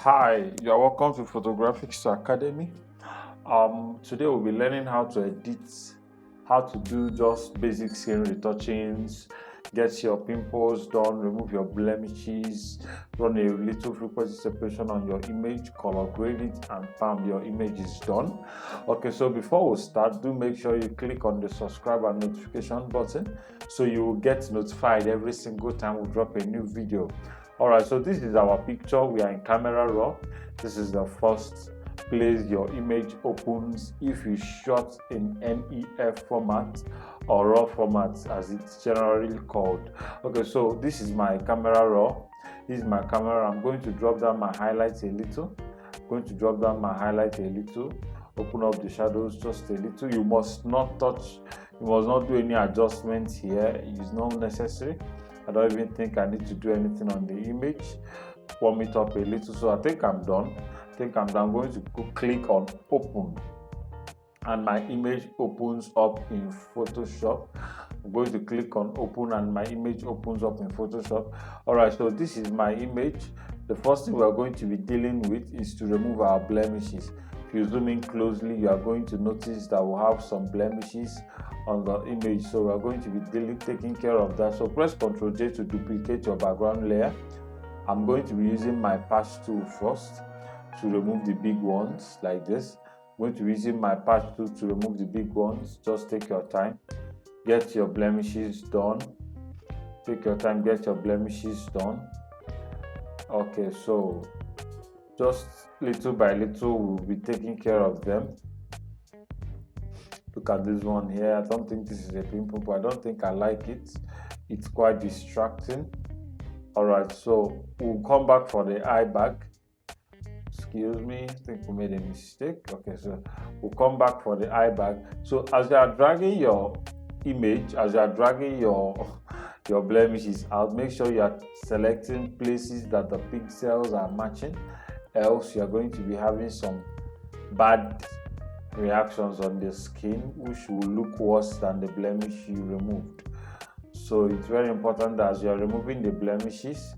Hi, you're welcome to Photographics Academy. Today we'll be learning how to edit, how to do just basic skin retouchings, get your pimples done, remove your blemishes, run a little frequency separation on your image, color grade it, and bam, your image is done. Okay, so before we start, do make sure you click on the subscribe and notification button so you will get notified every single time we drop a new video. Alright, so this is our picture. We are in camera raw. This is the first place your image opens if you shot in NEF format or raw format as it's generally called. Okay, so this is my camera raw. This is my camera. I'm going to drop down my highlights a little. Open up the shadows just a little. You must not touch, you must not do any adjustments here. It's not necessary. I don't even think I need to do anything on the image. Warm it up a little. So I think I'm done. I'm going to click on open and my image opens up in Photoshop. I'm going to click on open and my image opens up in Photoshop. Alright, so this is my image. The first thing we are going to be dealing with is to remove our blemishes. If you zoom in closely, you are going to notice that we'll have some blemishes on the image, so we are going to be taking care of that. So press Ctrl J to duplicate your background layer. I'm going to be using my patch tool first to remove the big ones like this. I'm going to be using my patch tool to remove the big ones. Just take your time, get your blemishes done. Get your blemishes done. Okay, so just little by little we'll be taking care of them. Look at this one here. I don't think this is a pimple, but I don't think I like it. It's quite distracting. Alright, so we'll come back for the eye bag. Excuse me, I think we made a mistake. Okay, so we'll come back for the eye bag. So as you are dragging your image, as you are dragging your blemishes out, make sure you are selecting places that the pixels are matching, else you are going to be having some bad reactions on the skin which will look worse than the blemish you removed. So it's very important that as you are removing the blemishes,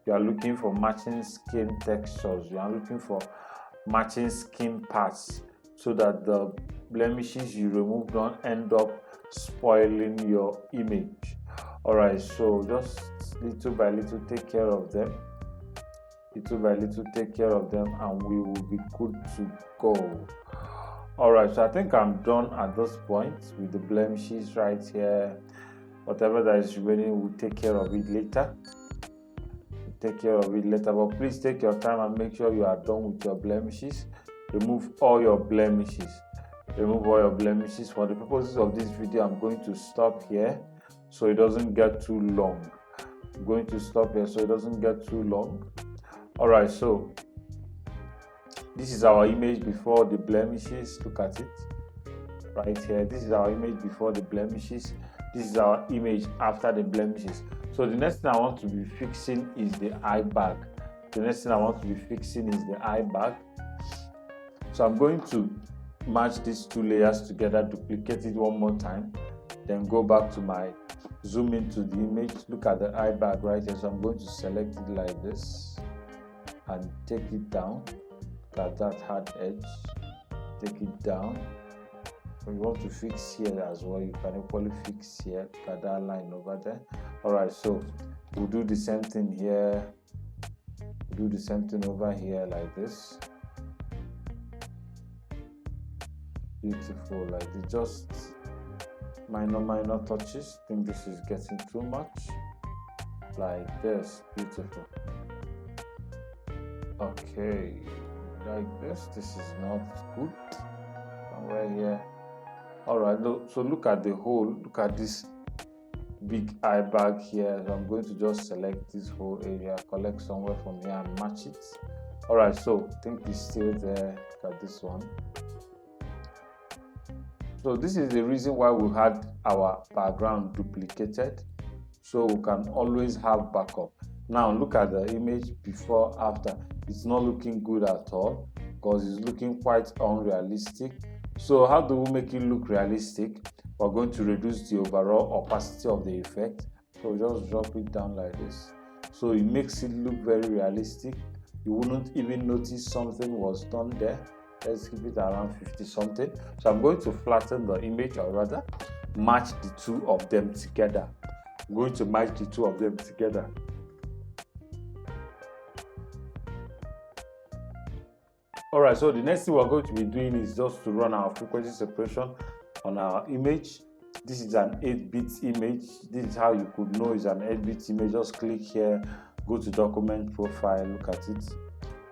you are looking for matching skin textures, you are looking for matching skin parts so that the blemishes you remove don't end up spoiling your image. Alright, so just little by little take care of them. And we will be good to go. Alright, so I think I'm done at this point with the blemishes right here. Whatever that is remaining, we'll take care of it later. But please take your time and make sure you are done with your blemishes. Remove all your blemishes. For the purposes of this video, I'm going to stop here so it doesn't get too long. Alright, so this is our image before the blemishes. Look at it right here. This is our image before the blemishes. This is our image after the blemishes. So the next thing I want to be fixing is the eye bag. So I'm going to match these two layers together, duplicate it one more time, then go back to my zoom into the image. Look at the eye bag right here. So I'm going to select it like this and take it down. Look at that hard edge. Take it down. If you want to fix here as well, you can equally fix here. Look at that line over there. Alright, so we'll do the same thing here. Do the same thing over here like this. Beautiful, like this. Just minor touches. I think this is getting too much. Like this. Beautiful. Okay, like this. This is not good. Somewhere here. Alright, so look at the hole. Look at this big eye bag here. So I'm going to just select this whole area, collect somewhere from here and match it. Alright, so I think it's still there. Look at this one. So this is the reason why we had our background duplicated, so we can always have backup. Now look at the image before, after. It's not looking good at all because it's looking quite unrealistic. So how do we make it look realistic? We're going to reduce the overall opacity of the effect. So just drop it down like this. So it makes it look very realistic. you wouldn't even notice something was done there. Let's keep it around 50 something. So I'm going to flatten the image, or rather match the two of them together. I'm going to match the two of them together. Alright, so the next thing we're going to be doing is just to run our frequency separation on our image. This is an 8-bit image. This is how you could know it's an 8-bit image. Just click here, go to document profile, look at it,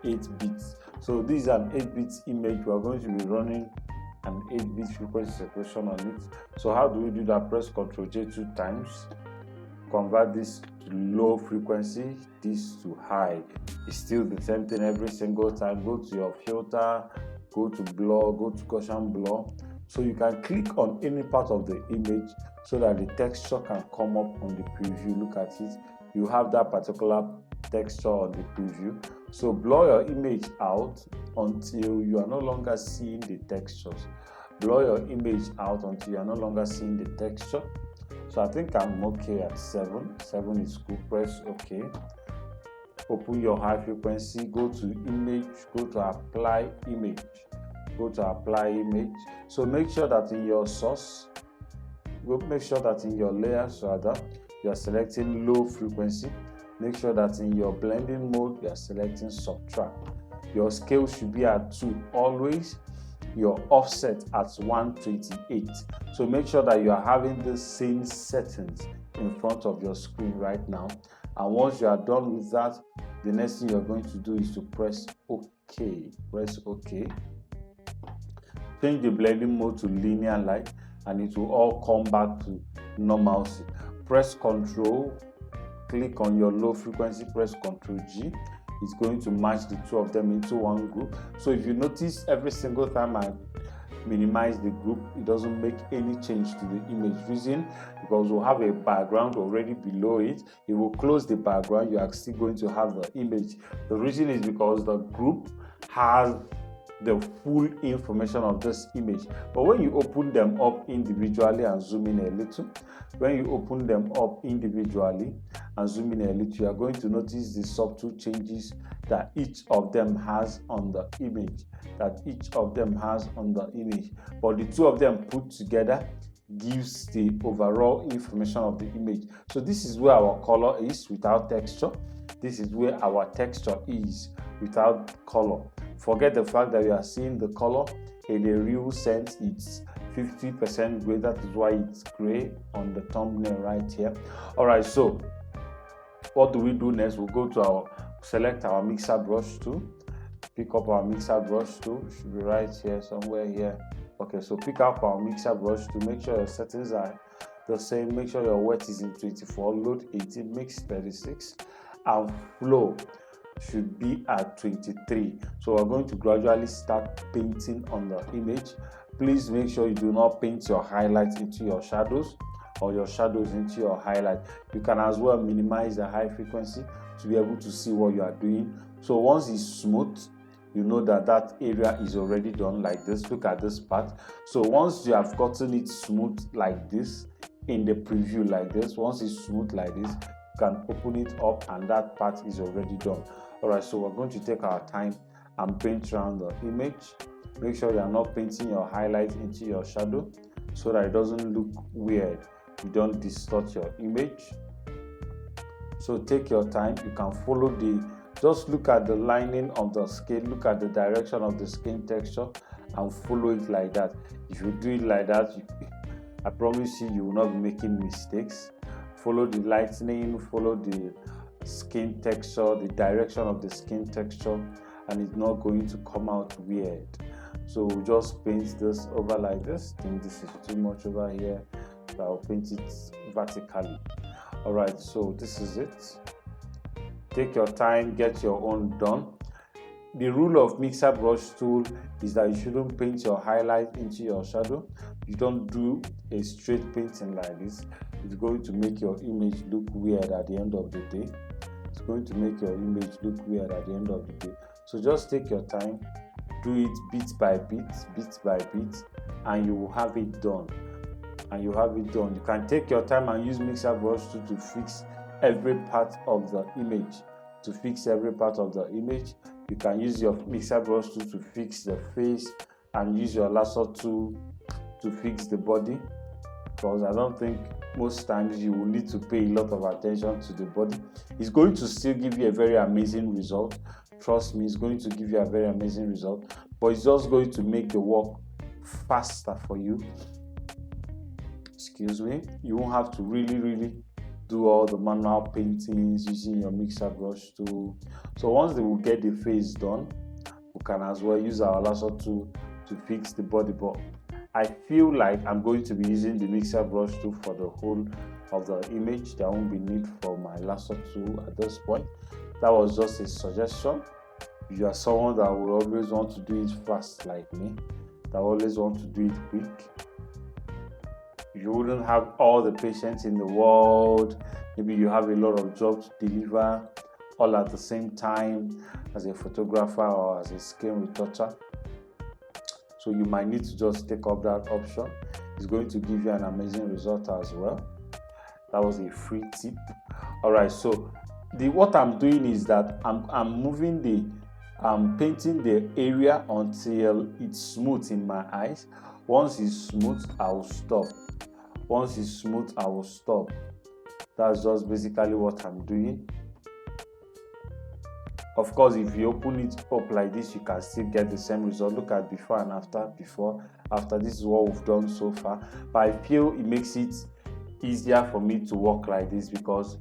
8 bits. So this is an 8-bit image. We're going to be running an 8-bit frequency separation on it. So how do we do that? Press Ctrl J 2 times. Convert this to low frequency, this to high. It's still the same thing every single time. Go to your filter, go to blur, go to Gaussian blur. So you can click on any part of the image so that the texture can come up on the preview. Look at it. You have that particular texture on the preview. So blur your image out until you are no longer seeing the textures. Blur your image out until you are no longer seeing the texture. So I think I'm okay at 7. 7 is good. Press OK. Open your high frequency. Go to image. Go to apply image. Go to apply image. So make sure that in your source, make sure that in your layers rather, you are selecting low frequency. Make sure that in your blending mode, you are selecting subtract. Your scale should be at 2 always. Your offset at 128. So make sure that you are having the same settings in front of your screen right now. And once you are done with that, the next thing you're going to do is to press OK. Press OK. Change the blending mode to linear light and it will all come back to normalcy. Press Ctrl, click on your low frequency, press Ctrl G. It's going to match the two of them into one group. So if you notice, every single time I minimize the group, it doesn't make any change to the image. Reason, because we'll have a background already below it. It will close the background. You are still going to have the image. The reason is because the group has the full information of this image. But when you open them up individually and zoom in a little, when you open them up individually and zoom in a little, you are going to notice the subtle changes that each of them has on the image. But the two of them put together gives the overall information of the image. So this is where our color is without texture. This is where our texture is without color. Forget the fact that you are seeing the color. In a real sense, it's 50% gray. That is why it's gray on the thumbnail right here. Alright, so what do we do next? We'll go to select our mixer brush tool. Pick up our mixer brush tool. It should be right here, somewhere here. Okay, so pick up our mixer brush tool. Make sure your settings are the same. Make sure your wet is in 24, load 18, mix 36, and flow should be at 23. So we're going to gradually start painting on the image. Please make sure you do not paint your highlights into your shadows or your shadows into your highlight. You can as well minimize the high frequency to be able to see what you are doing. So once it's smooth, you know that that area is already done like this. Look at this part. So once you have gotten it smooth like this in the preview like this, once it's smooth like this, you can open it up and that part is already done. Alright, so we're going to take our time and paint around the image. Make sure you are not painting your highlight into your shadow so that it doesn't look weird. You don't distort your image. So take your time. You can follow just look at the lining of the skin, look at the direction of the skin texture and follow it like that. If you do it like that, I promise you will not be making mistakes. Follow the lightening, follow the skin texture, the direction of the skin texture, and it's not going to come out weird. So we'll just paint this over like this. I think this is too much over here, so I'll paint it vertically. Alright, so this is it. Take your time, get your own done. The rule of mixer brush tool is that you shouldn't paint your highlight into your shadow. You don't do a straight painting like this. It's going to make your image look weird at the end of the day. It's going to make your image look weird at the end of the day. So just take your time, do it bit by bit, and you will have it done. You can take your time and use mixer brush tool to fix every part of the image to fix every part of the image. You can use your mixer brush tool to fix the face, and use your lasso tool to fix the body, because I don't think most times you will need to pay a lot of attention to the body. It's going to still give you a very amazing result. Trust me, it's going to give you a very amazing result, but it's just going to make the work faster for you. Excuse me. You won't have to really do all the manual paintings using your mixer brush tool. So once they will get the face done, we can as well use our lasso tool to fix the body. But I feel like I'm going to be using the mixer brush tool for the whole of the image. There won't be need for my lasso tool at this point. That was just a suggestion. If you are someone that will always want to do it fast like me, that always want to do it quick, you wouldn't have all the patience in the world. Maybe you have a lot of jobs to deliver all at the same time as a photographer or as a skin retoucher. So you might need to just take up that option. It's going to give you an amazing result as well. That was a free tip. All right, so what I'm doing is that I'm painting the area until it's smooth in my eyes. Once it's smooth, I will stop. Once it's smooth, I will stop. That's just basically what I'm doing. Of course, if you open it up like this, you can still get the same result. Look at before and after. Before, after. This is what we've done so far. But I feel it makes it easier for me to work like this, because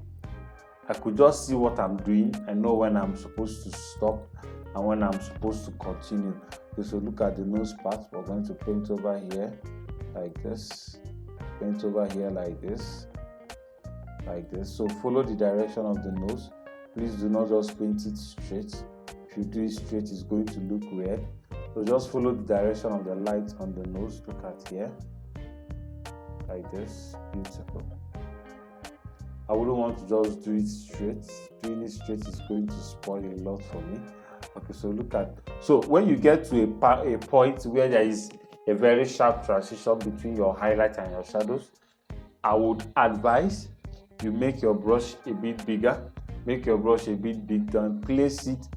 I could just see what I'm doing and know when I'm supposed to stop and when I'm supposed to continue. Okay, so look at the nose part. We're going to paint over here like this. Paint over here like this. Like this. So follow the direction of the nose. Please do not just paint it straight. If you do it straight, it's going to look weird. So just follow the direction of the light on the nose. Look at here. Like this. Beautiful. I wouldn't want to just do it straight. Doing it straight is going to spoil a lot for me. Okay, so look at. So when you get to a point where there is a very sharp transition between your highlight and your shadows, I would advise you make your brush a bit bigger. Make your brush a bit big, then place it.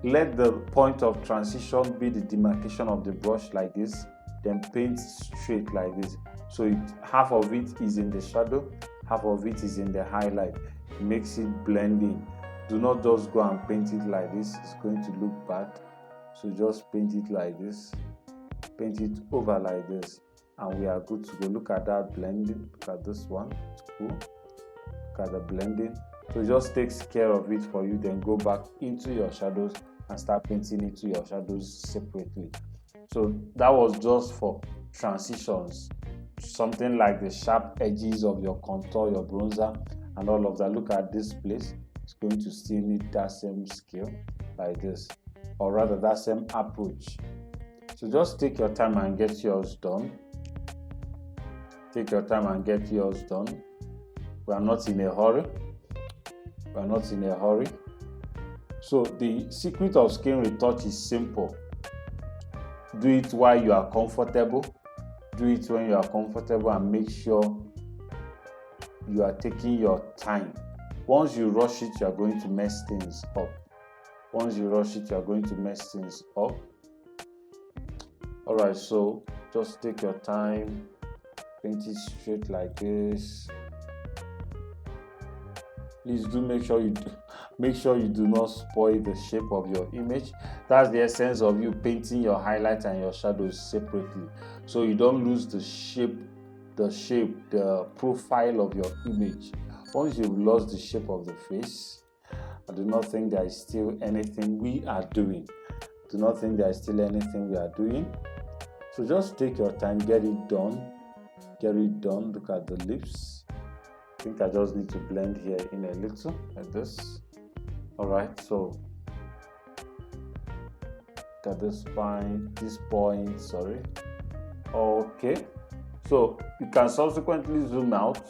Let the point of transition be the demarcation of the brush like this. Then paint straight like this. So half of it is in the shadow, half of it is in the highlight. It makes it blend in. Do not just go and paint it like this. It's going to look bad. So just paint it like this. Paint it over like this, and we are good to go. Look at that blending. Look at this one. It's cool. Look at the blending. So it just takes care of it for you. Then go back into your shadows and start painting into your shadows separately. So that was just for transitions. Something like the sharp edges of your contour, your bronzer, and all of that. Look at this place. It's going to still need that same skill like this, or rather that same approach. So just take your time and get yours done. Take your time and get yours done. We are not in a hurry. We are not in a hurry. So the secret of skin retouch is simple. Do it while you are comfortable. Do it when you are comfortable, and make sure you are taking your time. Once you rush it, you are going to mess things up. Once you rush it, you are going to mess things up. Alright, so just take your time, paint it straight like this. Please do make sure you do not spoil the shape of your image. That's the essence of you painting your highlights and your shadows separately, so you don't lose the shape, the profile of your image. Once you've lost the shape of the face, I do not think there is still anything we are doing. Do not think there is still anything we are doing. So just take your time, get it done. Get it done. Look at the lips. I think I just need to blend here in a little like this. Alright, so look at this spine, this point, sorry. Okay, so you can subsequently zoom out.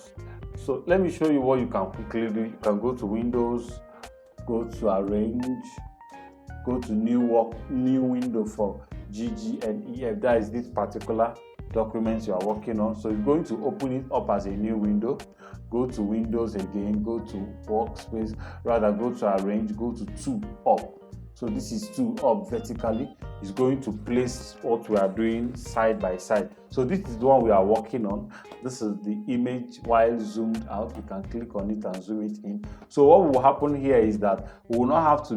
So let me show you what you can quickly do. You can go to Windows, go to Arrange, go to New Window for GG and EF. That is this particular document you are working on. So you're going to open it up as a new window. Go to Windows again, go to Workspace, rather go to Arrange, go to 2 up. So this is 2 up vertically. It's going to place what we are doing side by side. So this is the one we are working on. This is the image while zoomed out. You can click on it and zoom it in. So what will happen here is that we will not have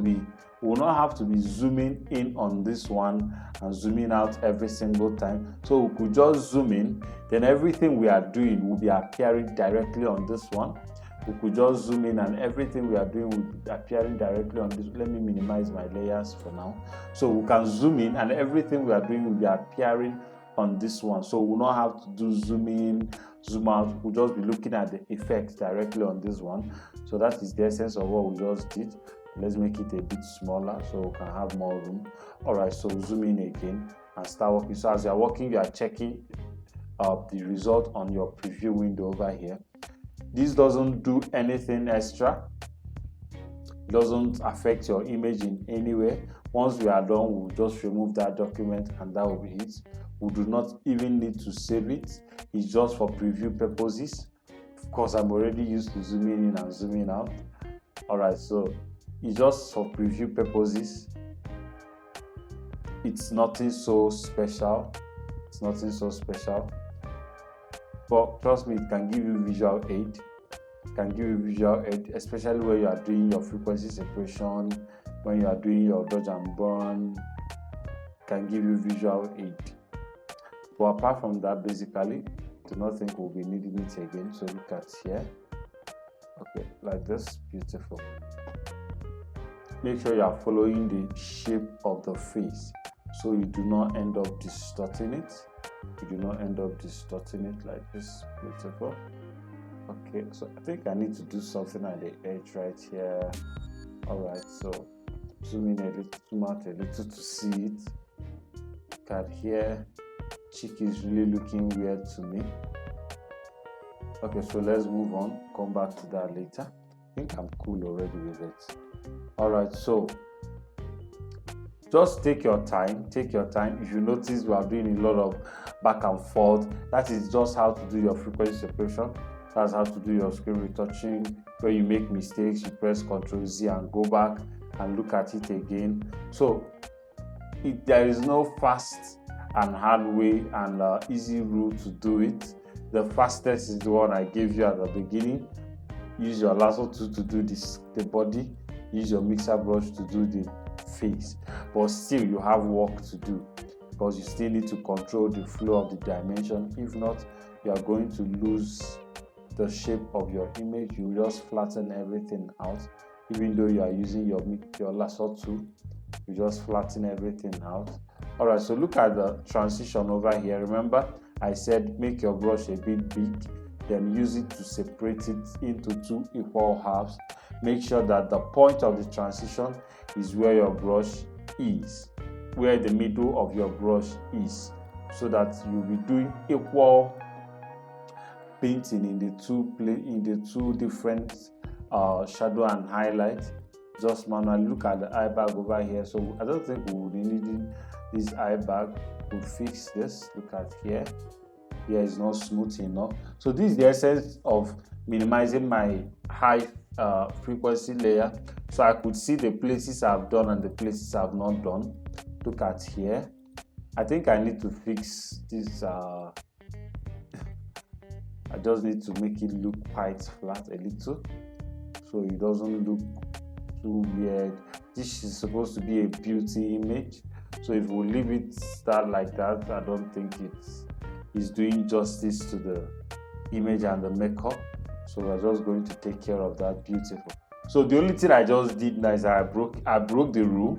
to be zooming in on this one and zooming out every single time. So we could just zoom in, then everything we are doing will be appearing directly on this one. We could just zoom in and everything we are doing will be appearing directly on this. Let me minimize my layers for now. So we can zoom in and everything we are doing will be appearing on this one. So we'll not have to do zoom in, zoom out. We'll just be looking at the effect directly on this one. So that is the essence of what we just did. Let's make it a bit smaller so we can have more room. All right, so zoom in again and start working. So as you are working, you are checking the result on your preview window over here. This doesn't do anything extra. It doesn't affect your image in any way. Once we are done, we'll just remove that document and that will be it. We do not even need to save it. It's just for preview purposes. Of course, I'm already used to zooming in and zooming out. All right, so it's just for preview purposes. It's nothing so special. It's nothing so special. But trust me, it can give you visual aid. It can give you visual aid, especially when you are doing your frequency separation, when you are doing your dodge and burn. It can give you visual aid. But apart from that, basically, do not think we'll be needing it again. So look at here. Okay, like this, beautiful. Make sure you are following the shape of the face so you do not end up distorting it. You do not end up distorting it like this. Beautiful. Okay, so I think I need to do something at the edge right here. All right, so zoom in a little, zoom out a little to see it. Look at here. Cheek is really looking weird to me. Okay, so let's move on. Come back to that later. I think I'm cool already with it. All right, so just take your time. Take your time. If you notice, we are doing a lot of back and forth. That is just how to do your frequency separation. That's how to do your screen retouching. Where you make mistakes, you press Ctrl+Z and go back and look at it again. So there is no fast and hard way and easy rule to do it. The fastest is the one I gave you at the beginning. Use your lasso tool to do the body. Use your mixer brush to do the face. But still, you have work to do because you still need to control the flow of the dimension. If not, you are going to lose the shape of your image. You just flatten everything out. Even though you are using your lasso tool, you just flatten everything out. All right, so look at the transition over here. Remember, I said make your brush a bit big, then use it to separate it into 2 equal halves. Make sure that the point of the transition is where your brush is, where the middle of your brush is, so that you'll be doing equal painting in the two different shadow and highlight. Just manually look at the eye bag over here. So I don't think we will be needing this eye bag. We'll fix this. Look at here. Here is not smooth enough. So this is the essence of minimizing my high frequency layer, so I could see the places I've done and the places I've not done. Look at here. I think I need to fix this. I just need to make it look quite flat a little, so it doesn't look too weird. This is supposed to be a beauty image, so if we leave it start like that, I don't think it's doing justice to the image and the makeup. So we're just going to take care of that. Beautiful. So the only thing I just did now is that I broke the rule.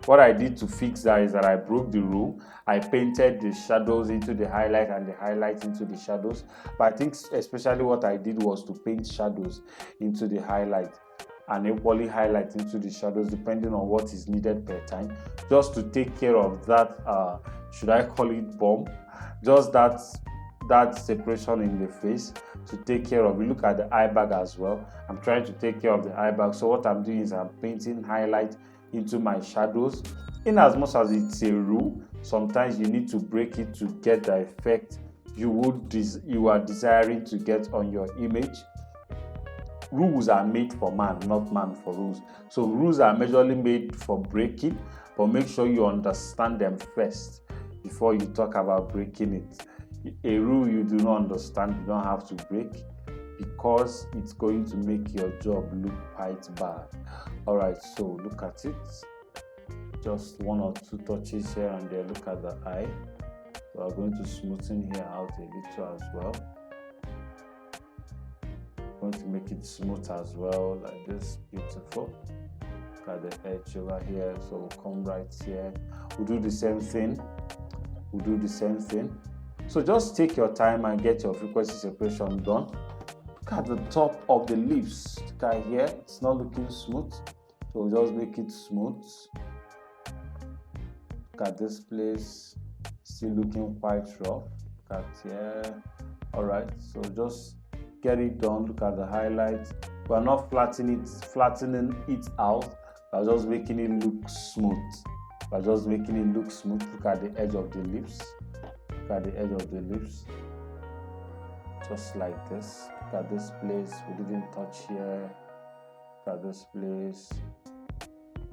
What I did to fix that is that I broke the rule. I painted the shadows into the highlight and the highlight into the shadows. But I think especially what I did was to paint shadows into the highlight and equally highlight into the shadows depending on what is needed per time, just to take care of that, should I call it bomb? Just that separation in the face to take care of. We look at the eye bag as well. I'm trying to take care of the eye bag. So what I'm doing is I'm painting highlight into my shadows In as much as it's a rule, sometimes you need to break it to get the effect you are desiring to get on your image. Rules are made for man, not man for rules. So rules are majorly made for breaking, but make sure you understand them first before you talk about breaking it. A rule you do not understand, you don't have to break, because it's going to make your job look quite bad. Alright, so look at it. Just 1 or 2 touches here and there. Look at the eye. So I'm going to smoothen here out a little as well. I'm going to make it smooth as well, like this. Beautiful. Look at the edge over here. So we'll come right here. We'll do the same thing. So just take your time and get your frequency separation done. Look at the top of the lips. Look at here. It's not looking smooth. So we'll just make it smooth. Look at this place. Still looking quite rough. Look at here. Alright, so just get it done. Look at the highlights. We're not flattening it out. We're just making it look smooth. Look at the edge of the lips. Just like this. Look at this place. We didn't touch here. Look at this place.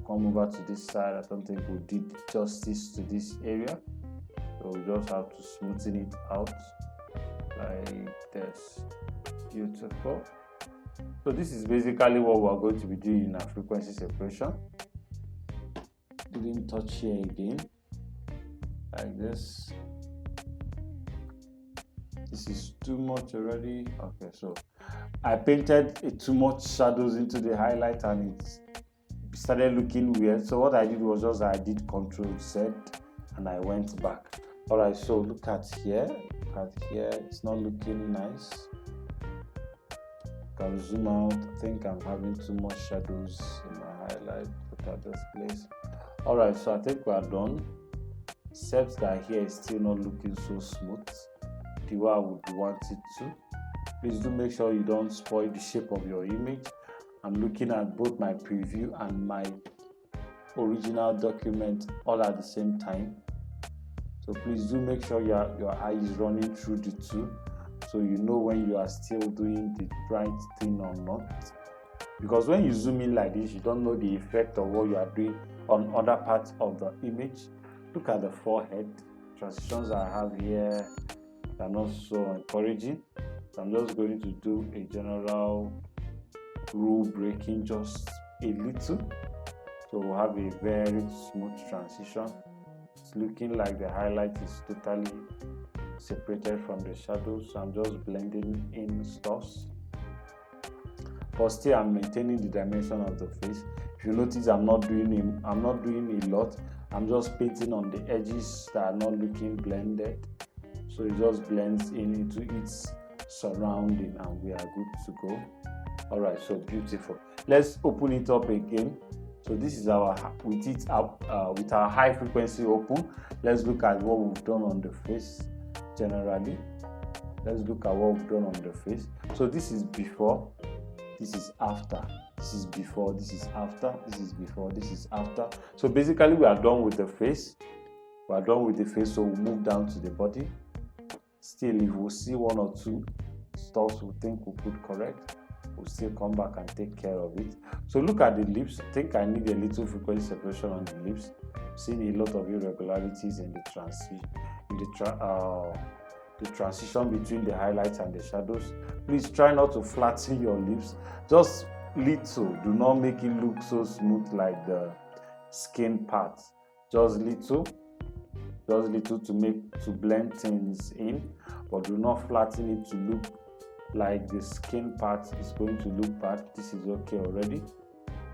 Come over to this side. I don't think we did justice to this area. So we just have to smoothen it out like this. Beautiful. So this is basically what we're going to be doing in our frequency separation. Didn't touch here again. Like this. This is too much already. Okay, so I painted too much shadows into the highlight and it started looking weird. So what I did was just I did Ctrl Z and I went back. Alright, so look at here. It's not looking nice. Can zoom out. I think I'm having too much shadows in my highlight. Look at this place. Alright, so I think we are done. Except that here is still not looking so smooth the way I would want it to. Please do make sure you don't spoil the shape of your image. I'm looking at both my preview and my original document all at the same time. So please do make sure your eye is running through the two, so you know when you are still doing the right thing or not. Because when you zoom in like this, you don't know the effect of what you are doing on other parts of the image. Look at the forehead. Transitions I have here are not so encouraging. So I'm just going to do a general rule breaking just a little. So we'll have a very smooth transition. It's looking like the highlight is totally separated from the shadows. So I'm just blending in stuffs. But still I'm maintaining the dimension of the face. If you notice, I'm not doing a lot. I'm just painting on the edges that are not looking blended. So it just blends into its surrounding and we are good to go. Alright, so beautiful. Let's open it up again. So this is our with our high frequency open. Let's look at what we've done on the face generally. Let's look at what we've done on the face. So this is before, this is after, this is before, this is after, this is before, this is after. So basically we are done with the face. We are done with the face, so we'll move down to the body. Still, if we see 1 or 2 stuffs we think we could correct, we'll still come back and take care of it. So look at the lips. I think I need a little frequency separation on the lips. I'm seeing a lot of irregularities in the transition between the highlights and the shadows. Please try not to flatten your lips. Just little. Do not make it look so smooth like the skin part. Just little to blend things in, but do not flatten it to look like the skin part is going to look bad. This is okay already.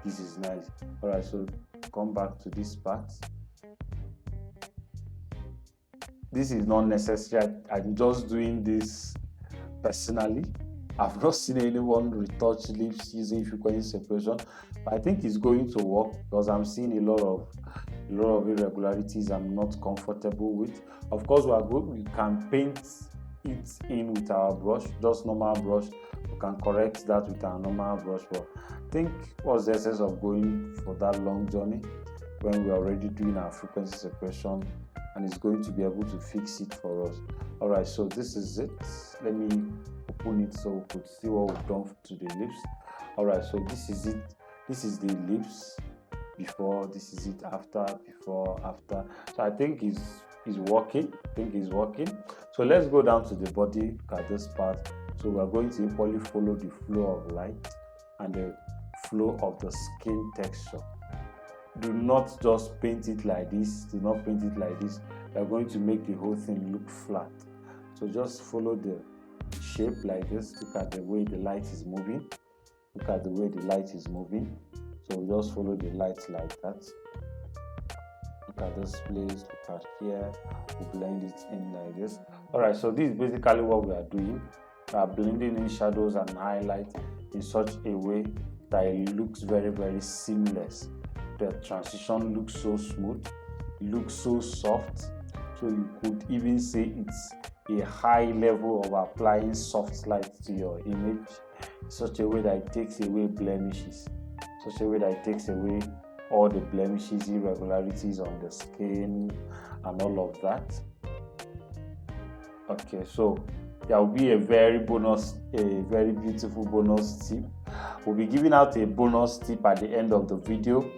This is nice. Alright, so come back to this part. This is not necessary. I'm just doing this personally. I've not seen anyone retouch lips using frequency separation, but I think it's going to work because I'm seeing a lot of irregularities I'm not comfortable with. Of course, we are good. We can paint it in with our brush, just normal brush. We can correct that with our normal brush. But I think what's the essence of going for that long journey? when we're already doing our frequency separation, and it's going to be able to fix it for us. All right, so this is it. Let me open it so we could see what we've done to the lips. All right, so this is it. This is the lips before, this is it after, before, after. So I think it's working. So let's go down to the body. Look at this part. So we're going to equally follow the flow of light and the flow of the skin texture. Do not just paint it like this. Do not paint it like this. You're going to make the whole thing look flat. So just follow the shape like this. Look at the way the light is moving. Look at the way the light is moving. So just follow the light like that. Look at this place. Look at here. We blend it in like this. Alright, so this is basically what we are doing. We are blending in shadows and highlights in such a way that it looks very, very seamless. The transition looks so smooth, it looks so soft, so you could even say it's a high level of applying soft light to your image in such a way that it takes away blemishes, such a way that it takes away all the blemishes, irregularities on the skin and all of that. Okay, so there will be a very beautiful bonus tip. We'll be giving out a bonus tip at the end of the video.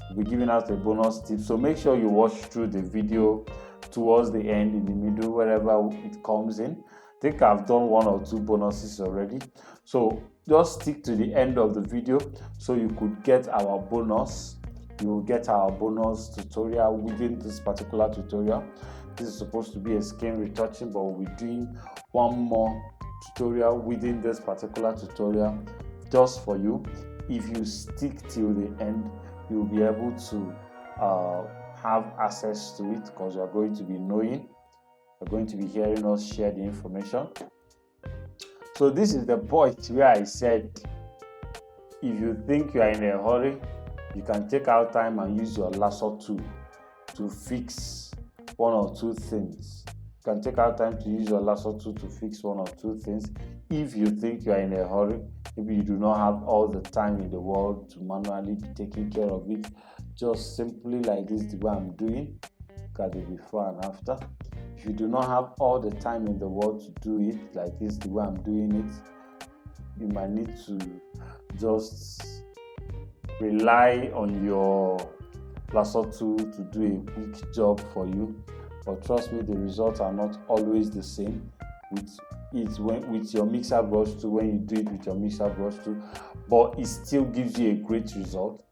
We'll be giving out a bonus tip, so make sure you watch through the video towards the end, in the middle, wherever it comes in. I think I've done 1 or 2 bonuses already, so just stick to the end of the video so you could get our bonus. You will get our bonus tutorial within this particular tutorial. This is supposed to be a skin retouching, but we'll be doing one more tutorial within this particular tutorial just for you. If you stick till the end, you'll be able to have access to it, because you're going to be knowing, you're going to be hearing us share the information. So this is the point where I said, if you think you are in a hurry, you can take out time and use your lasso tool to fix 1 or 2 things. You can take out time to use your lasso tool to fix 1 or 2 things. If you think you are in a hurry, maybe you do not have all the time in the world to manually be taking care of it, just simply like this, the way I'm doing. Look at the before and after. If you do not have all the time in the world to do it like this, the way I'm doing it, you might need to just rely on your lasso tool to do a quick job for you. But trust me, the results are not always the same with your mixer brush tool, when you do it with your mixer brush tool, but it still gives you a great result.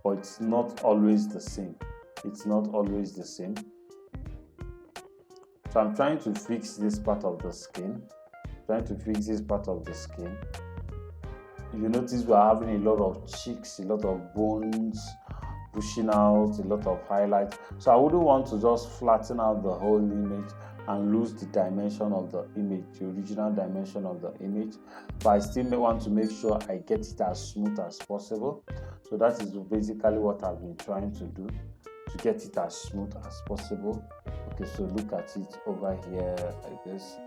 But it's not always the same. So I'm trying to fix this part of the skin. You notice we are having a lot of cheeks, a lot of bones pushing out, a lot of highlights. So I wouldn't want to just flatten out the whole image and lose the dimension of the image, the original dimension of the image. But I still want to make sure I get it as smooth as possible. So that is basically what I've been trying to do, to get it as smooth as possible. Okay, so look at it over here like this.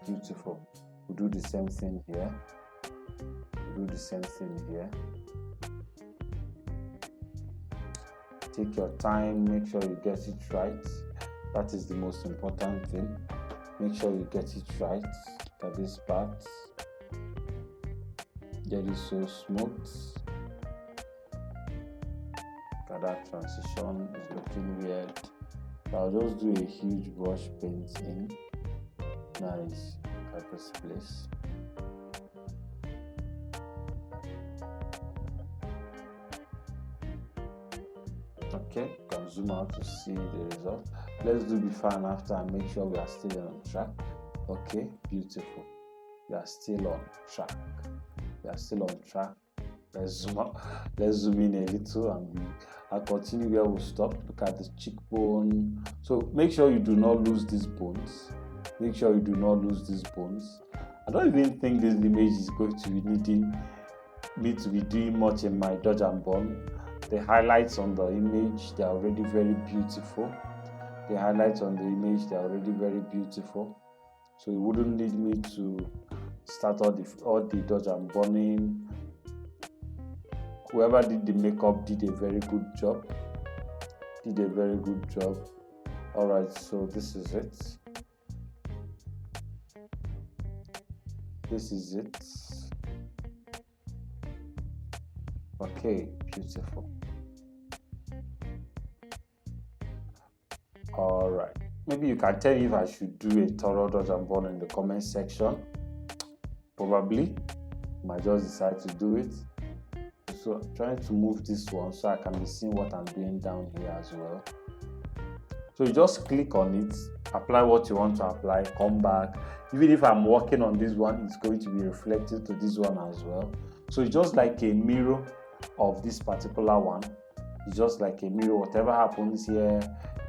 Beautiful. We'll do the same thing here. Take your time, make sure you get it right. That is the most important thing. Make sure you get it right. Look at this part. Get it so smooth. Look at that transition, it's looking weird. So I'll just do a huge brush paint in. Nice. Look at this place. Okay, you can zoom out to see the result. Let's do before and after and make sure we are still on track. Okay, beautiful. We are still on track. Let's zoom out. Let's zoom in a little and I'll continue where we stop. Look at the cheekbone. So make sure you do not lose these bones. I don't even think this image is going to be needing me to be doing much in my dodge and burn. The highlights on the image, they are already very beautiful. So you wouldn't need me to start all the dodge and burning whoever did the makeup did a very good job. All right, so this is it. Okay, beautiful. All right, maybe you can tell me if I should do a thorough dodge and burn in the comment section. Probably might just decide to do it. So I'm trying to move this one so I can be seeing what I'm doing down here as well. So you just click on it, apply what you want to apply, come back. Even if I'm working on this one, it's going to be reflected to this one as well. So it's just like a mirror of this particular one. It's just like a mirror. Whatever happens here,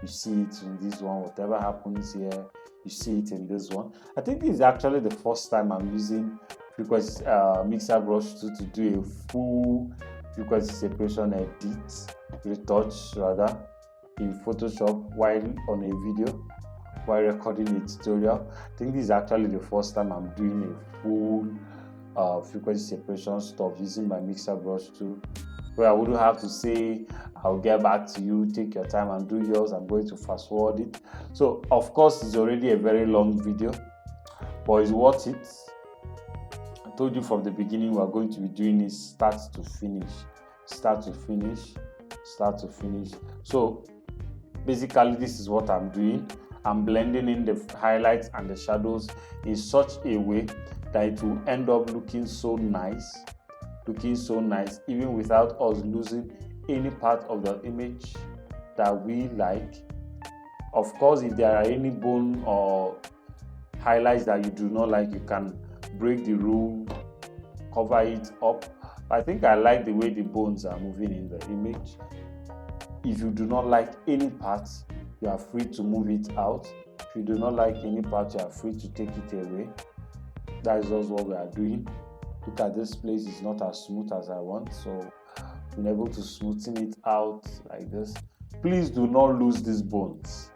you see it in this one. Whatever happens here, you see it in this one. I think this is actually the first time I'm using frequency mixer brush tool to do a full frequency separation retouch rather, in Photoshop while on a video, while recording a tutorial. I think this is actually the first time I'm doing a full frequency separation stuff using my mixer brush tool, where I wouldn't have to say I'll get back to you, take your time and do yours. I'm going to fast forward it. So of course it's already a very long video, but it's worth it. I told you from the beginning we're going to be doing it start to finish. So basically this is what I'm doing. I'm blending in the highlights and the shadows in such a way that it will end up looking so nice, even without us losing any part of the image that we like. Of course, if there are any bone or highlights that you do not like, you can break the rule, cover it up. I think I like the way the bones are moving in the image. If you do not like any parts, you are free to move it out. If you do not like any part, you are free to take it away. That is just what we are doing. Look at this place, it's not as smooth as I want, so I'm able to smoothen it out like this. Please do not lose these bones.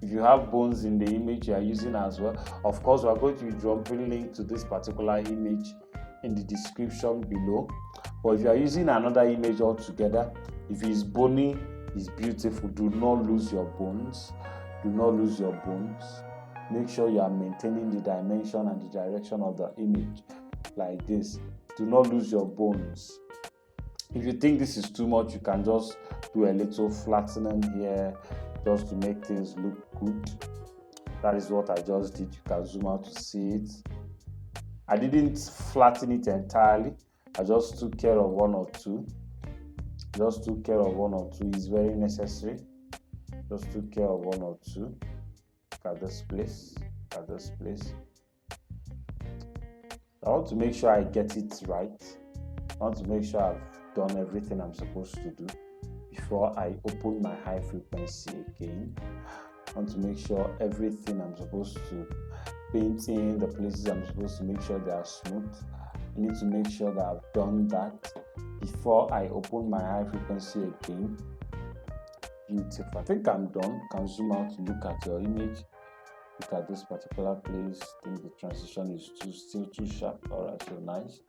If you have bones in the image you are using as well, of course we are going to be dropping link to this particular image in the description below. But if you are using another image altogether, if it's bony, it's beautiful, do not lose your bones. Make sure you are maintaining the dimension and the direction of the image like this. Do not lose your bones. If you think this is too much, you can just do a little flattening here just to make things look good. That is what I just did. You can zoom out to see it. I didn't flatten it entirely. I just took care of one or two. It's very necessary. Just took care of one or two. Look at this place. I want to make sure I get it right. I want to make sure I've done everything I'm supposed to do before I open my high frequency again. I want to make sure everything I'm supposed to paint in, the places I'm supposed to make sure they are smooth. I need to make sure that I've done that before I open my high frequency again. Beautiful. I think I'm done. You can zoom out to look at your image. Look at this particular place. I think the transition is still too sharp. Alright, so nice.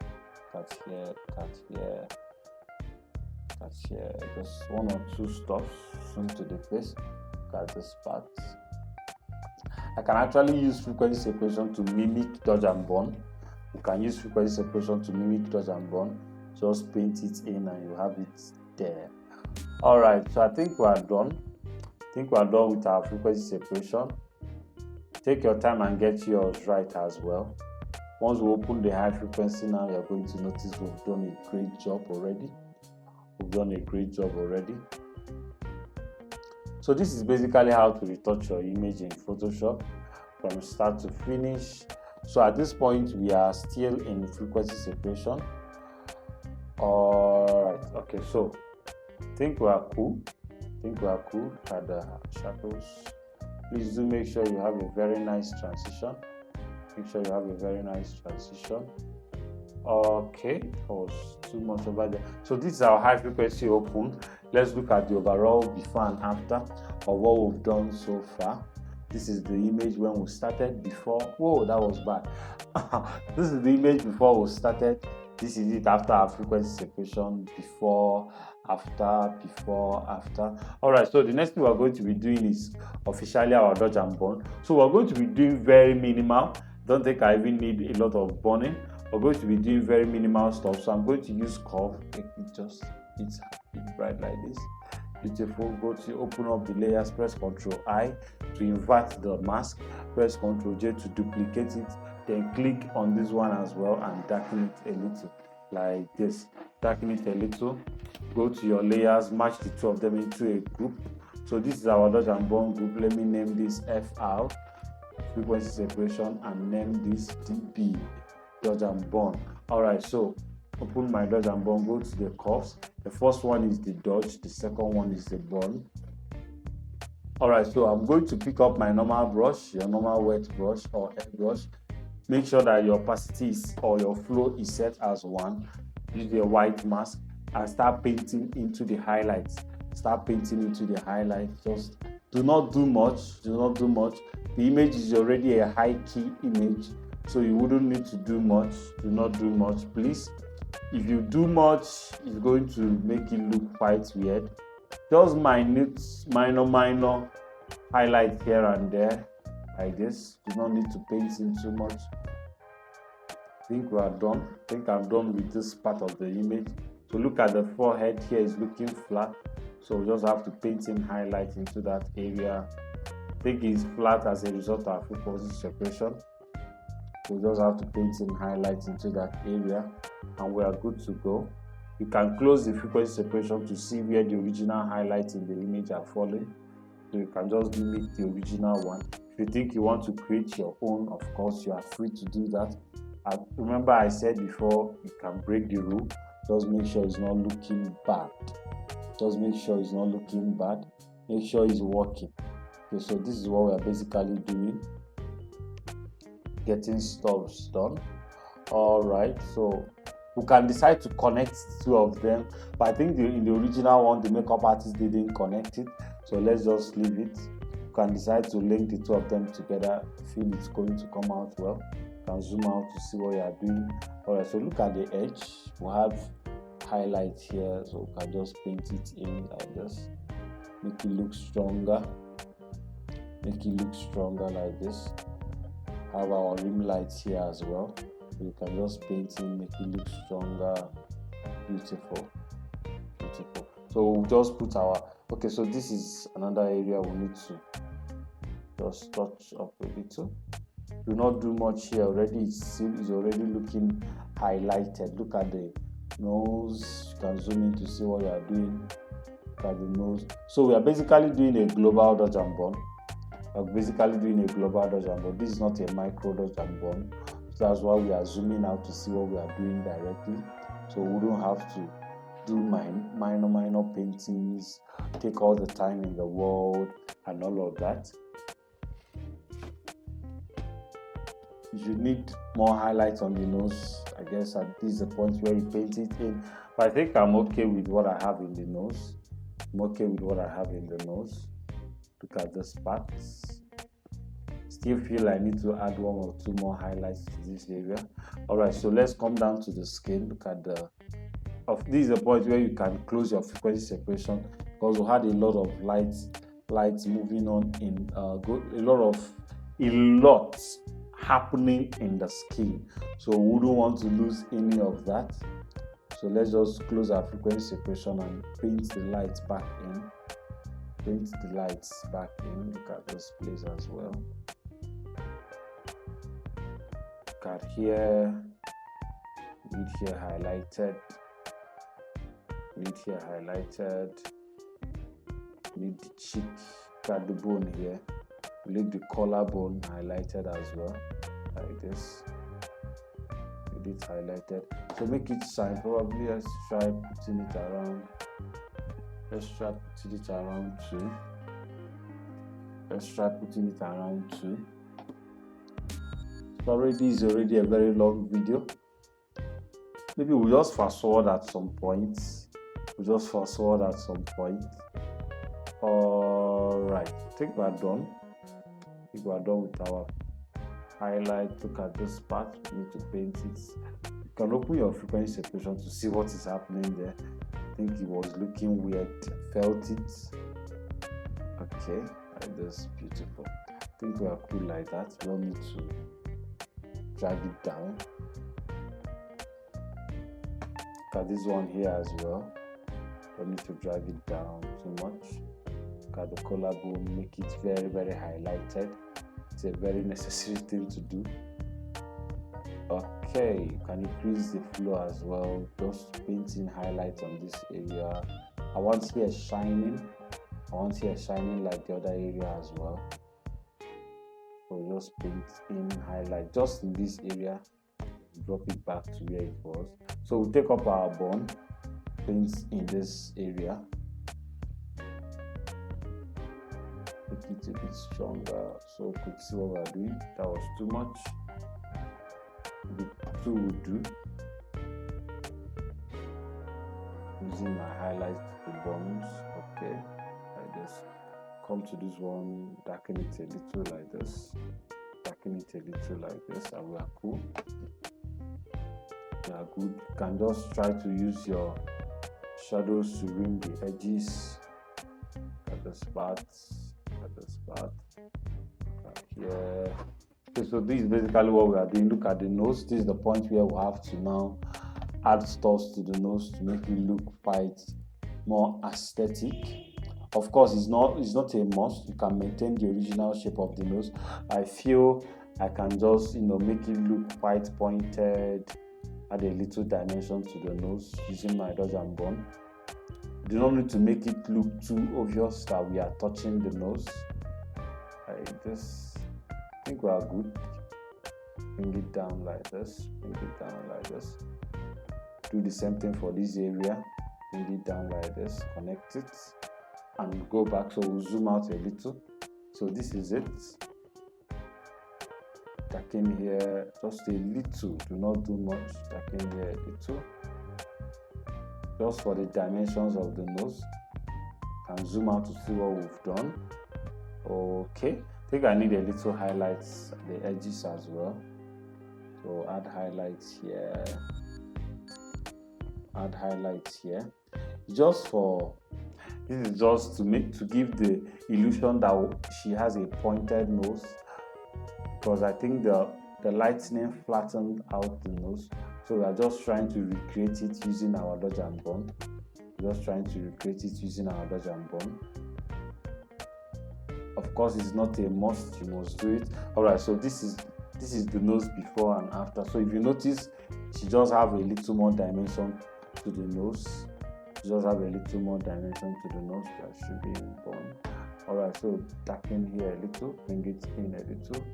Cut here. Just one or two stops. Zoom to the face. Look at this part. I can actually use frequency separation to mimic dodge and burn. You can use frequency separation to mimic dodge and burn. Just paint it in and you have it there. Alright, so I think we are done. With our frequency separation. Take your time and get yours right as well. Once we open the high frequency now, you're going to notice we've done a great job already. So this is basically how to retouch your image in Photoshop from start to finish. So at this point, we are still in frequency separation. Alright, okay, so I think we are cool. At the shadows. Please do make sure you have a very nice transition. Okay, that was too much over there. So this is our high frequency open. Let's look at the overall before and after of what we've done so far. This is the image when we started before. Whoa, that was bad. This is the image before we started. This is it after our frequency separation, before, after, before, after. All right, so the next thing we're going to be doing is officially our dodge and burn. So we're going to be doing very minimal. Don't think I even need a lot of burning. We're going to be doing very minimal stuff. So I'm going to use curve. It's bright like this. Beautiful. Go to open up the layers, press Ctrl I to invert the mask, press Ctrl J to duplicate it, then click on this one as well and darken it a little like this. Darken it a little. Go to your layers, match the two of them into a group. So this is our dodge and burn group. Let me name this FR, frequency separation, and name this DB, dodge and burn. All right, so open my dodge and burn, go to the curves. The first one is the dodge, the second one is the burn. All right, so I'm going to pick up my normal brush, your normal wet brush or air brush. Make sure that your opacity or your flow is set as 1. Use the white mask and start painting into the highlights. Start painting into the highlights. Just do not do much. Do not do much. The image is already a high key image, so you wouldn't need to do much. Do not do much, please. If you do much, it's going to make it look quite weird. Just minor highlight here and there like this. You don't need to paint in too much. I think we are done. I think I'm done with this part of the image. So look at the forehead here, is looking flat. So we just have to paint in highlight into that area. I think it's flat as a result of frequency separation. We just have to paint in highlights into that area and we are good to go. You can close the frequency separation to see where the original highlights in the image are falling. So you can just mimic the original one. If you think you want to create your own, of course, you are free to do that. Remember I said before, you can break the rule. Just make sure it's not looking bad. Just make sure it's not looking bad. Make sure it's working. Okay, so this is what we are basically doing. Getting stuff done. All right, so we can decide to connect two of them, but I think in the original one the makeup artist didn't connect it, so let's just leave it. You can decide to link the two of them together. I feel it's going to come out well. You can zoom out to see what you are doing. All right, so look at the edge. We have highlights here, so we can just paint it in like this, make it look stronger, like this. Have our rim lights here as well. You can just paint in, make it look stronger. Beautiful. So we'll just put our, okay, so this is another area we need to just touch up a little. Do not do much here. Already it's already looking highlighted. Look at the nose. You can zoom in to see what you are doing. Look at the nose. So we are basically doing a global dodge and burn. This is not a micro dodge and burn. So that's why we are zooming out to see what we are doing directly. So we don't have to do minor paintings, take all the time in the world and all of that. You need more highlights on the nose. I guess at this is the point where you paint it in. But I think I'm okay with what I have in the nose. Look at this part. Still feel I need to add 1 or 2 more highlights to this area. All right, so let's come down to the skin. Look at this is the point where you can close your frequency separation, because we had a lot of lights moving on in a lot happening in the skin. So we wouldn't want to lose any of that. So let's just close our frequency separation and paint the lights back in. Look at this place as well. Look at here. Lid here highlighted. Lid the cheek. Look at the bone here. Leave the collarbone highlighted as well, like this. With it highlighted. So make it shine. Probably let's try putting it around. Let's try putting it around 2. This is already a very long video. Maybe we'll just fast forward at some point. Alright, I think we're done. With our highlight. Look at this part. We need to paint it can open your frequency separation to see what is happening there. I think it was looking weird. Felt it. Okay, like this, beautiful. I think we are cool like that. We don't need to drag it down. Look at this one here as well. Don't need to drag it down too much. Look at the collarbone, make it very, very highlighted. It's a very necessary thing to do. Okay, you can increase the flow as well. Just painting highlights on this area. I want here shining. I want here shining like the other area as well. So just paint in highlight just in this area. Drop it back to where it was. So we'll take up our bone, paint in this area. Make it a bit stronger so we could see what we're doing. That was too much. The two would do. Using my highlights to the bones. Okay, like this. Come to this one, darken it a little like this. Darken it a little like this, and we are cool. We are good. You can just try to use your shadows to rim the edges. At the spots. At the spot. Right here. Okay, so this is basically what we are doing. Look at the nose. This is the point where we have to now add stuff to the nose to make it look quite more aesthetic. Of course, it's not a must. You can maintain the original shape of the nose. I feel I can just make it look quite pointed, add a little dimension to the nose using my dodge and burn. You do not need to make it look too obvious that we are touching the nose. Like this. I think we are good. Bring it down like this. Bring it down like this. Do the same thing for this area. Bring it down like this. Connect it and go back. So we'll zoom out a little. So this is it. Darken here just a little. Do not do much. Darken here a little. Just for the dimensions of the nose. And zoom out to see what we've done. Okay. I think I need a little highlights at the edges as well. So add highlights here. Add highlights here. This is just to give the illusion that she has a pointed nose. Because I think the lightning flattened out the nose. So we are just trying to recreate it using our dodge and burn. Just trying to recreate it using our dodge and burn. Of course, it's not a must, you must do it. Alright, so this is the nose before and after. So if you notice, she just have a little more dimension to the nose. She just have a little more dimension to the nose. That should be born. Alright, so darken here a little, bring it in a little.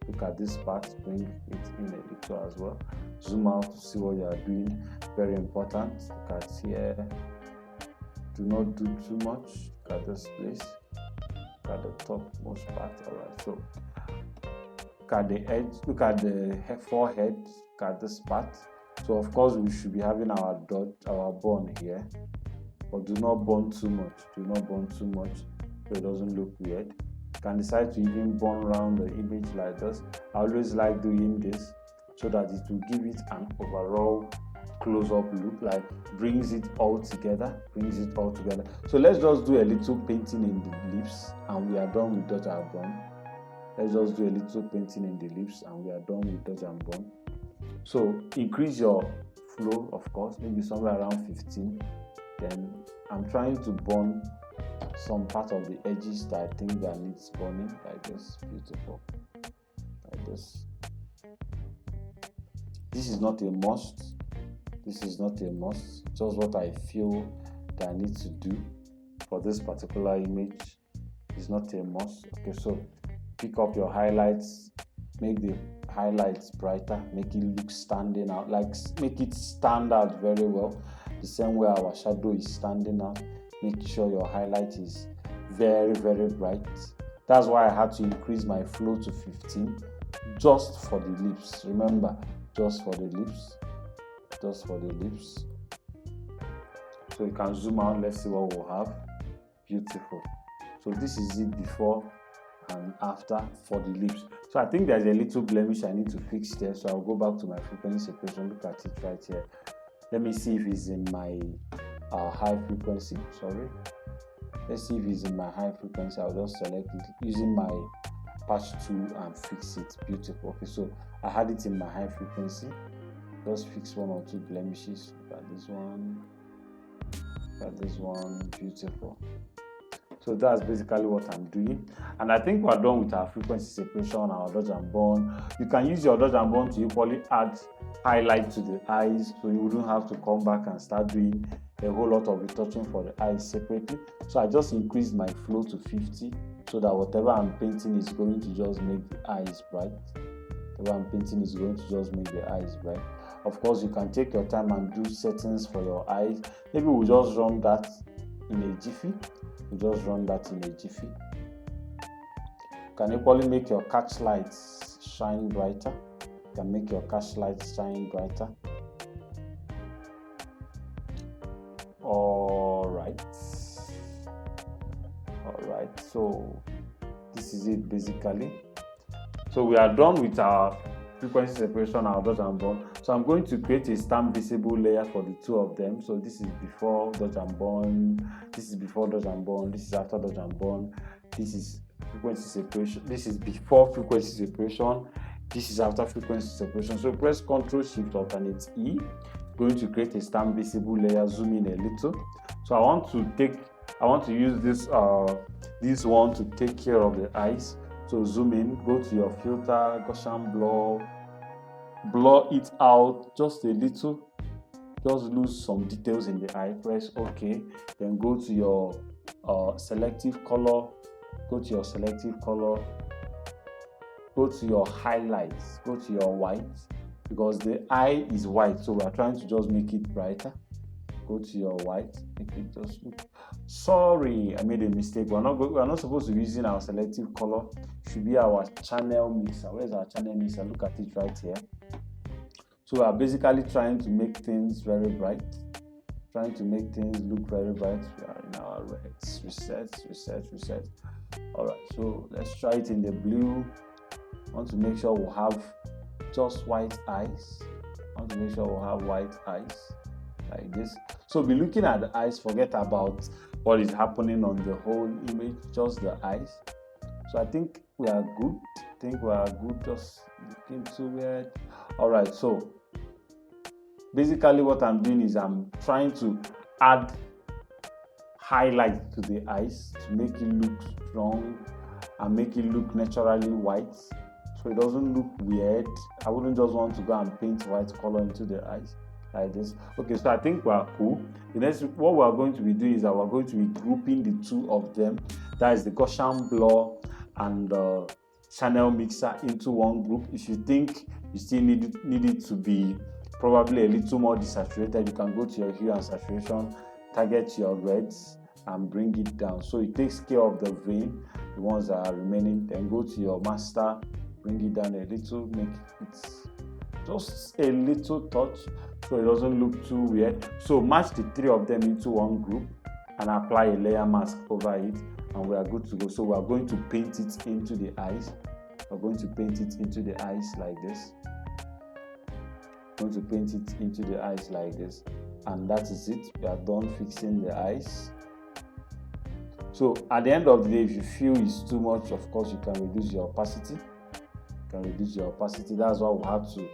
Look at this part, bring it in a little as well. Zoom out to see what you are doing. Very important. Look at here. Do not do too much. Look at this place. At the topmost part. Alright, so look at the edge, look at the forehead, look at this part. So of course we should be having our bone here, but do not bone too much. Do not bone too much so it doesn't look weird. You can decide to even bone around the image like this. I always like doing this so that it will give it an overall close-up look, like brings it all together. So let's just do a little painting in the lips and we are done with dodge and burn. Let's just do a little painting in the lips and we are done with dodge and burn. So increase your flow, of course, maybe somewhere around 15. Then I'm trying to burn some part of the edges that I think that needs burning, like this. Beautiful, like this. This is not a must. This is not a must, just what I feel that I need to do for this particular image. It's not a must. Okay, so pick up your highlights, make the highlights brighter, make it look standing out, like make it stand out very well. The same way our shadow is standing out, make sure your highlight is very, very bright. That's why I had to increase my flow to 15, just for the lips. Remember, just for the lips. Just for the lips. So you can zoom out. Let's see what we'll have. Beautiful. So this is it before and after for the lips. So I think there's a little blemish I need to fix there. So I'll go back to my frequency separation. Look at it right here. Let me see if it's in my high frequency. Sorry. Let's see if it's in my high frequency. I'll just select it using my patch tool and fix it. Beautiful. Okay, so I had it in my high frequency. Just fix one or two blemishes. Look at this one. Look at this one. Beautiful. So that's basically what I'm doing. And I think we're done with our frequency separation, our dodge and burn. You can use your dodge and burn to equally add highlight to the eyes, so you wouldn't have to come back and start doing a whole lot of retouching for the eyes separately. So I just increased my flow to 50 so that whatever I'm painting is going to just make the eyes bright. Whatever I'm painting is going to just make the eyes bright. Of course, you can take your time and do settings for your eyes. Maybe we'll just run that in a jiffy. You can equally make your catch lights shine brighter. You can make your catch lights shine brighter. Alright, so this is it basically. So we are done with our frequency separation, our dodge and burn. So I'm going to create a stamp visible layer for the two of them. So this is before dodge and burn, this is before dodge and burn, this is after dodge and burn, this is frequency separation, this is before frequency separation, this is after frequency separation. So press Ctrl Shift Alternate E. Going to create a stamp visible layer, zoom in a little. So I want to use this one to take care of the eyes. So zoom in, go to your filter, Gaussian blur it out just a little, just lose some details in the eye. Press OK, then go to your selective color, go to your highlights, go to your white, because the eye is white, so we are trying to just make it brighter. Go to your white, make it just look. Sorry, I made a mistake. We're not supposed to be using our selective color. It should be our channel mixer. Where's our channel mixer? Look at it right here. So we are basically trying to make things very bright, trying to make things look very bright. We are in our reds. Reset. All right, so let's try it in the blue. I want to make sure we have just white eyes. Like this. So be looking at the eyes, forget about what is happening on the whole image, just the eyes. So I think we are good. Just looking to it. All right, so basically what I'm doing is I'm trying to add highlight to the eyes to make it look strong and make it look naturally white, so it doesn't look weird. I wouldn't just want to go and paint white color into the eyes like this. Okay, so I think we are cool. The next, what we are going to be doing is that we're going to be grouping the two of them, that is the Gaussian blur and the channel mixer, into one group. If you think you still need it to be probably a little more desaturated, you can go to your hue and saturation, target your reds and bring it down, so it takes care of the vein, the ones that are remaining. Then go to your master, bring it down a little, make it just a little touch so it doesn't look too weird. So match the three of them into one group and apply a layer mask over it, and we are good to go. So we are going to paint it into the eyes. We're going to paint it into the eyes like this. And that is it. We are done fixing the eyes. So at the end of the day, if you feel it's too much, of course you can reduce your opacity. That's why we have to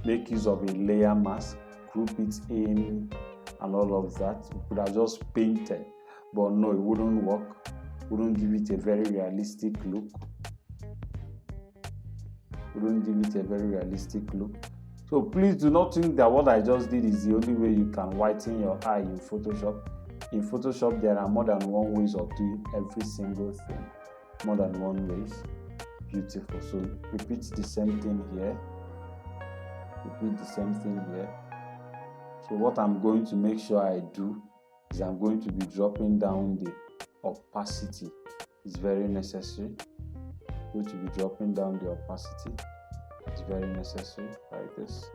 make use of a layer mask, group it in and all of that. We could have just painted, but no, it wouldn't work. Wouldn't give it a very realistic look. So please do not think that what I just did is the only way you can whiten your eye in Photoshop. In Photoshop, there are more than one ways of doing every single thing. Beautiful. So repeat the same thing here. So what I'm going to make sure I do is I'm going to be dropping down the opacity. It's very necessary. Like this.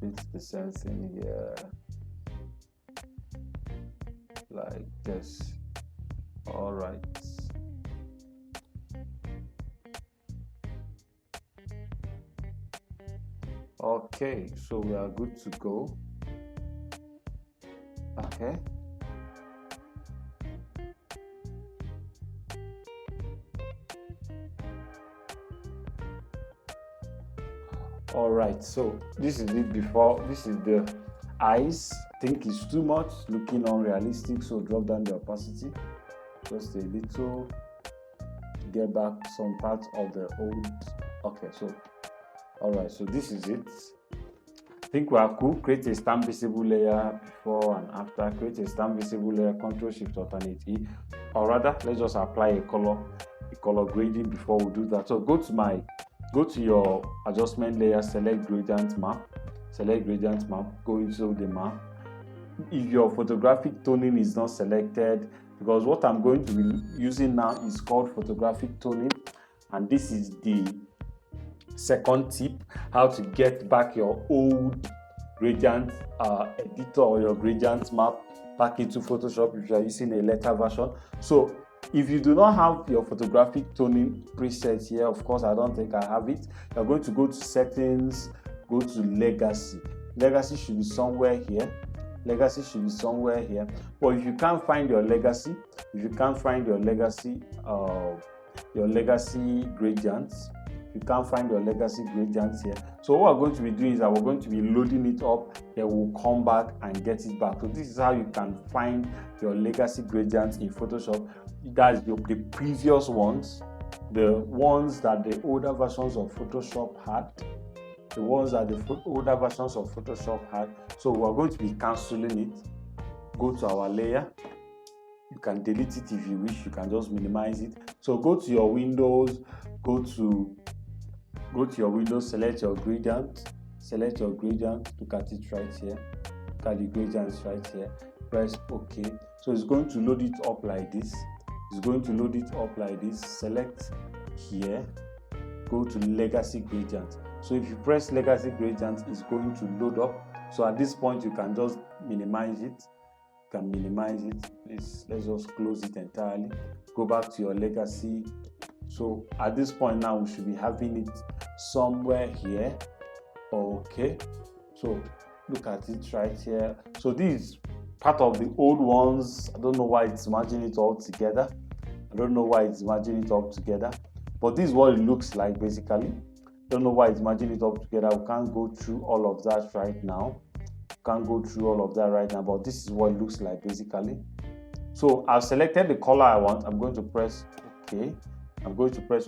Repeat the same thing here. like this. All right. Okay, so we are good to go. Okay. All right, so this is it before. This is the eyes. Think it's too much, looking unrealistic, so drop down the opacity just a little. Get back some parts of the old. Okay, so all right, so this is it. I think we are cool. Create a stamp visible layer before and after. Create a stamp visible layer. Control Shift Alternate E, or rather, let's just apply a color grading before we do that. So go to your adjustment layer, select gradient map, go into the map. If your photographic toning is not selected, because what I'm going to be using now is called photographic toning, and this is the second tip, how to get back your old gradient editor or your gradient map back into Photoshop if you are using a later version. So if you do not have your photographic toning preset here, of course I don't think I have it, you're going to go to settings, go to legacy. Legacy should be somewhere here. But if you can't find your legacy, gradients, you can't find your legacy gradients here. So what we're going to be doing is that we're going to be loading it up, then we'll come back and get it back. So this is how you can find your legacy gradients in Photoshop. That's the previous ones, the ones that the older versions of Photoshop had. So we're going to be cancelling it. Go to our layer. You can delete it if you wish. You can just minimize it. So go to your Windows. Go to your Windows. Select your gradient. Look at it right here. Look at the gradients right here. Press OK. So it's going to load it up like this. Select here. Go to legacy gradient. So if you press legacy gradient, it's going to load up. So at this point, you can just minimize it. Let's just close it entirely. Go back to your legacy. So at this point now, we should be having it somewhere here. Okay. So look at it right here. So this is part of the old ones. I don't know why it's merging it all together. But this is what it looks like basically. Don't know why it's merging it up together. We can't go through all of that right now. But this is what it looks like basically. So I've selected the color I want. I'm going to press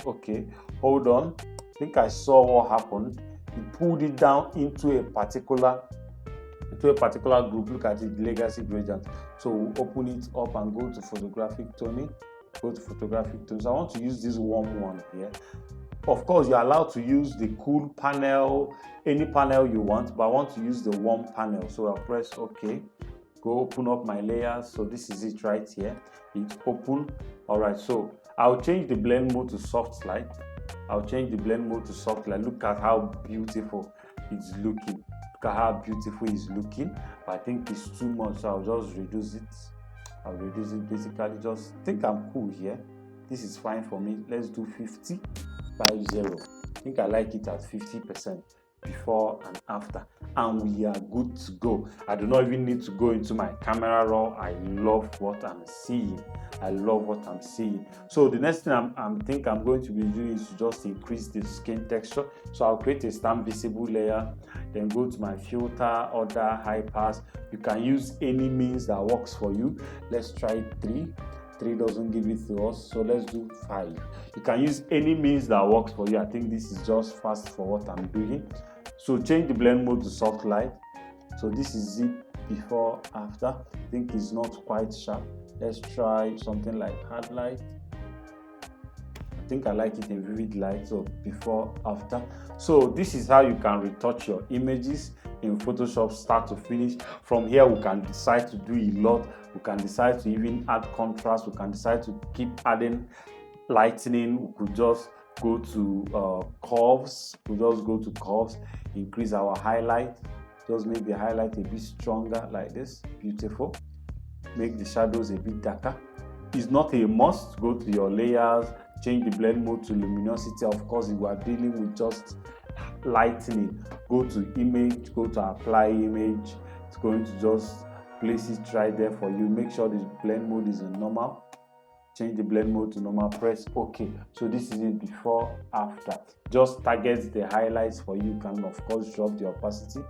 OK. Hold on. I think I saw what happened. It pulled it down into a particular group. Look at it, legacy gradient. So we'll open it up and go to photographic toning. So I want to use this warm one here. Of course, you're allowed to use the cool panel, any panel you want, but I want to use the warm panel. So I'll press OK. Go open up my layers. So this is it right here. It's open. All right. So I'll change the blend mode to soft light. Look at how beautiful it's looking. But I think it's too much. So I'll just reduce it. Basically. Just think I'm cool here. This is fine for me. Let's do 50. I think I like it at 50% before and after, and we are good to go. I do not even need to go into my camera raw. I love what I'm seeing. So the next thing I'm going to be doing is to just increase the skin texture. So I'll create a stamp visible layer, then go to my filter, order, high pass. You can use any means that works for you. Let's try 3. 3 doesn't give it to us, so let's do 5. You can use any means that works for you. I think this is just fast for what I'm doing. So change the blend mode to soft light. So this is it before, after. I think it's not quite sharp. Let's try something like hard light. I think I like it in vivid light. So before, after. So this is how you can retouch your images in Photoshop start to finish. From here, we can decide to do a lot. We can decide to even add contrast. We can decide to keep adding lightening. We could just go to curves. Increase our highlight. Just make the highlight a bit stronger like this. Beautiful. make the shadows a bit darker. It's not a must. Go to your layers, change the blend mode to luminosity. Of course, if you are dealing with just lightening, go to image, go to apply image. It's going to just place it right there for you. Make sure the blend mode is in normal. Change the blend mode to normal, press OK. So this is it before, after. Just targets the highlights for you. Can of course drop the opacity.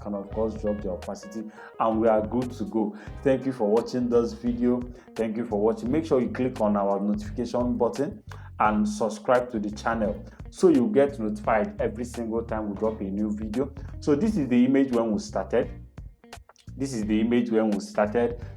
And we are good to go. Thank you for watching this video. Thank you for watching. Make sure you click on our notification button and subscribe to the channel so you get notified every single time we drop a new video. So this is the image when we started.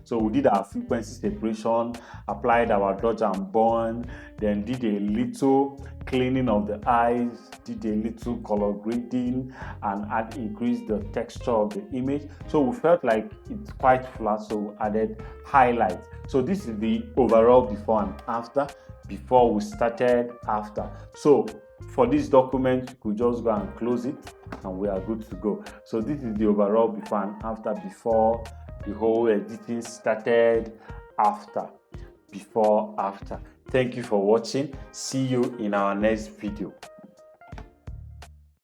So we did our frequency separation, applied our dodge and burn, then did a little cleaning of the eyes, did a little color grading, and increased the texture of the image. So we felt like it's quite flat, so we added highlights. So this is the overall before and after. Before we started, after. So for this document, you could just go and close it and we are good to go. So this is the overall before and after. Before the whole editing started, after, before, after. Thank you for watching. See you in our next video.